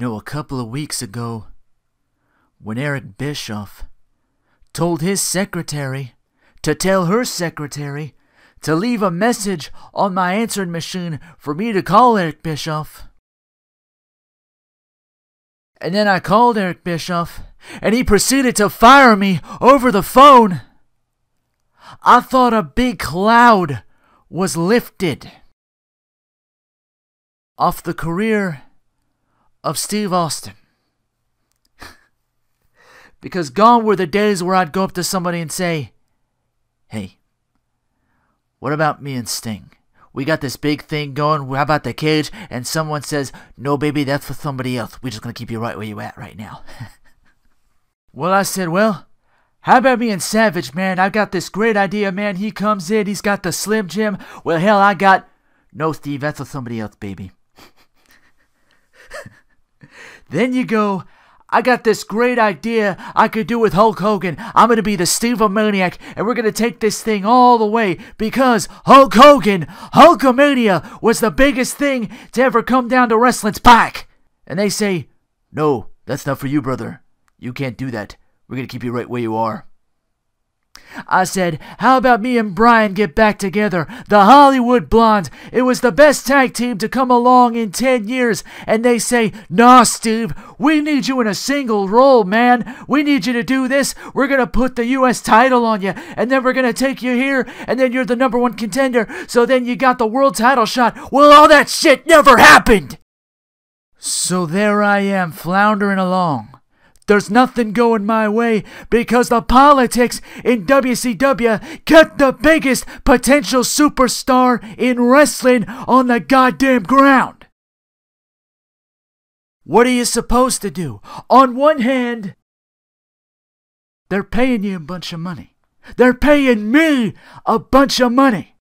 A couple of weeks ago, when Eric Bischoff told his secretary to tell her secretary to leave a message on my answering machine for me to call Eric Bischoff. And then I called Eric Bischoff, and he proceeded to fire me over the phone. I thought a big cloud was lifted off the career of Steve Austin. Because gone were the days where I'd go up to somebody and say, "Hey, what about me and Sting? We got this big thing going. How about the cage?" And someone says, "No, baby, that's for somebody else. We're just going to keep you right where you at right now." Well, I said, "Well, how about me and Savage, man? I got this great idea, man. He comes in. He's got the Slim Jim. Well, hell, I got..." "No, Steve, that's for somebody else, baby." Then you go, "I got this great idea I could do with Hulk Hogan. I'm going to be the Steve-O-Maniac, and we're going to take this thing all the way because Hulk Hogan, Hulkamania, was the biggest thing to ever come down to wrestling's back." And they say, "No, that's not for you, brother. You can't do that. We're going to keep you right where you are." I said, "How about me and Brian get back together? The Hollywood Blondes. It was the best tag team to come along in 10 years. And they say, 'Nah, Steve, we need you in a single role, man. We need you to do this. We're going to put the U.S. title on you. And then we're going to take you here. And then you're the #1 contender. So then you got the world title shot.' Well, all that shit never happened. So there I am, floundering along. There's nothing going my way because the politics in WCW kept the biggest potential superstar in wrestling on the goddamn ground. What are you supposed to do? On one hand, they're paying you a bunch of money. They're paying me a bunch of money.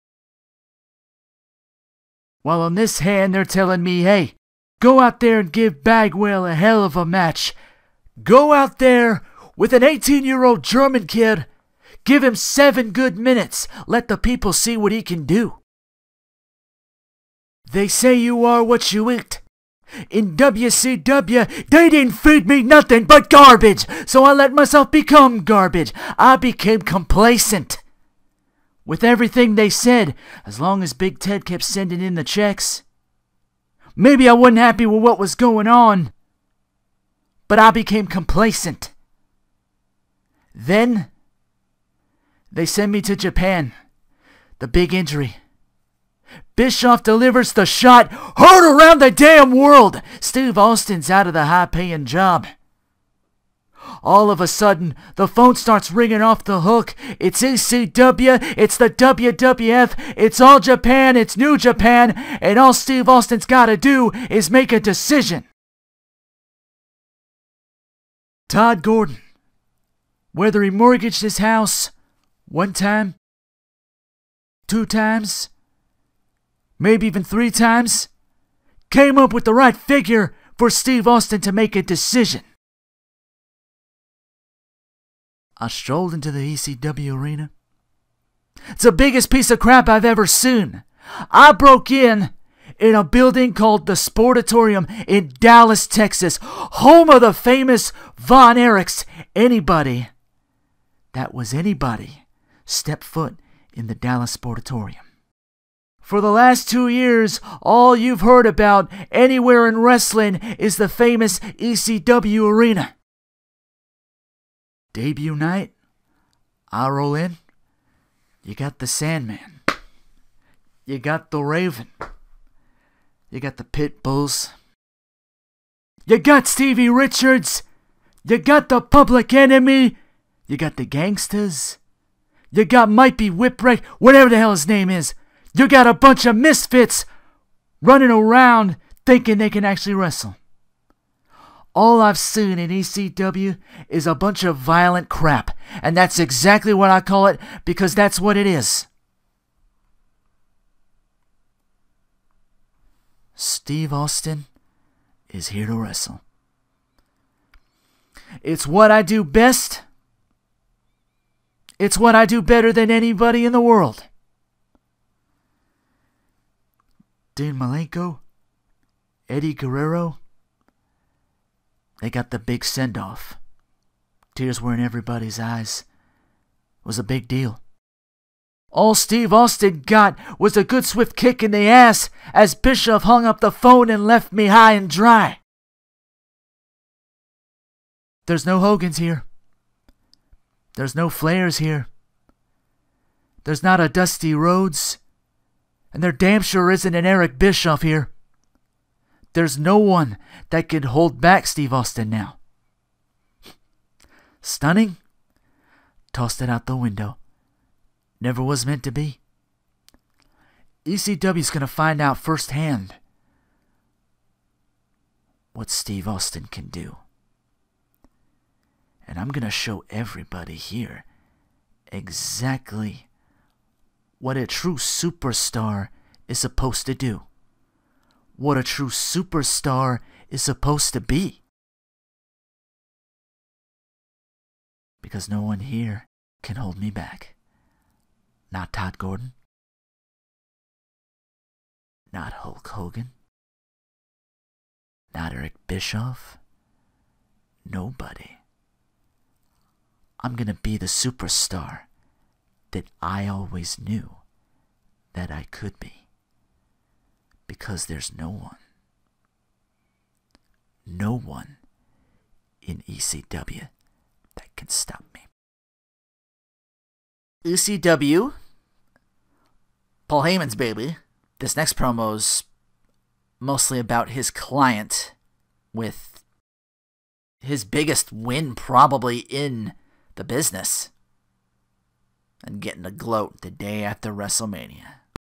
While on this hand, they're telling me, "Hey, go out there and give Bagwell a hell of a match. Go out there with an 18-year-old German kid. Give him 7 good minutes. Let the people see what he can do." They say you are what you eat. In WCW, they didn't feed me nothing but garbage, so I let myself become garbage. I became complacent with everything they said, as long as Big Ted kept sending in the checks. Maybe I wasn't happy with what was going on, but I became complacent. Then they send me to Japan. The big injury. Bischoff delivers the shot heard around the damn world. Steve Austin's out of the high-paying job. All of a sudden, the phone starts ringing off the hook. It's ECW, it's the WWF, it's All Japan, it's New Japan, and all Steve Austin's got to do is make a decision. Todd Gordon, whether he mortgaged his house 1 time, 2 times, maybe even 3 times, came up with the right figure for Steve Austin to make a decision. I strolled into the ECW arena. It's the biggest piece of crap I've ever seen. I broke in a building called the Sportatorium in Dallas, Texas, home of the famous Von Erichs. Anybody step foot in the Dallas Sportatorium. For the last 2 years, all you've heard about anywhere in wrestling is the famous ECW arena. Debut night, I roll in. You got the Sandman. You got the Raven. You got the Pit Bulls. You got Stevie Richards. You got the Public Enemy. You got the Gangsters. You got Might Be Whipwreck, whatever the hell his name is. You got a bunch of misfits running around thinking they can actually wrestle. All I've seen in ECW is a bunch of violent crap. And that's exactly what I call it, because that's what it is. Steve Austin is here to wrestle. It's what I do best. It's what I do better than anybody in the world. Dean Malenko, Eddie Guerrero, they got the big send-off. Tears were in everybody's eyes. It was a big deal. All Steve Austin got was a good swift kick in the ass as Bischoff hung up the phone and left me high and dry. There's no Hogans here. There's no Flairs here. There's not a Dusty Rhodes. And there damn sure isn't an Eric Bischoff here. There's no one that can hold back Steve Austin now. Stunning? Tossed it out the window. Never was meant to be. ECW's gonna find out firsthand what Steve Austin can do. And I'm gonna show everybody here exactly what a true superstar is supposed to do. What a true superstar is supposed to be. Because no one here can hold me back. Not Todd Gordon. Not Hulk Hogan. Not Eric Bischoff. Nobody. I'm gonna be the superstar that I always knew that I could be. Because there's no one in ECW that can stop me. ECW, Paul Heyman's baby. This next promo's mostly about his client, with his biggest win probably in the business, and getting to gloat the day after WrestleMania.